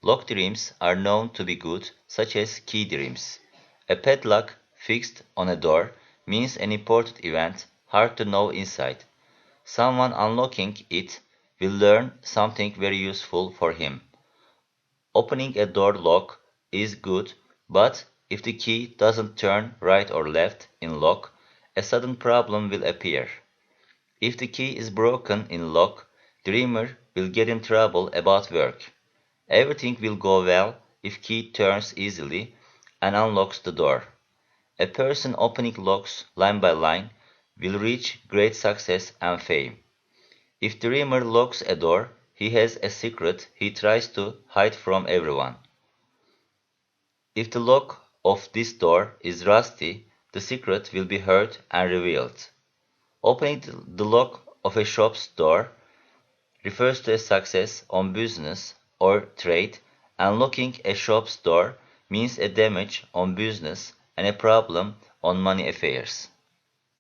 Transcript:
Lock dreams are known to be good, such as key dreams. A padlock fixed on a door means an important event, hard to know inside. Someone unlocking it will learn something very useful for him. Opening a door lock is good, but if the key doesn't turn right or left in lock, a sudden problem will appear. If the key is broken in lock, dreamer will get in trouble about work. Everything will go well if key turns easily and unlocks the door. A person opening locks line by line will reach great success and fame. If dreamer locks a door, he has a secret he tries to hide from everyone. If the lock of this door is rusty, the secret will be heard and revealed. Opening the lock of a shop's door refers to a success on business or trade, and locking a shop's door means a damage on business and a problem on money affairs.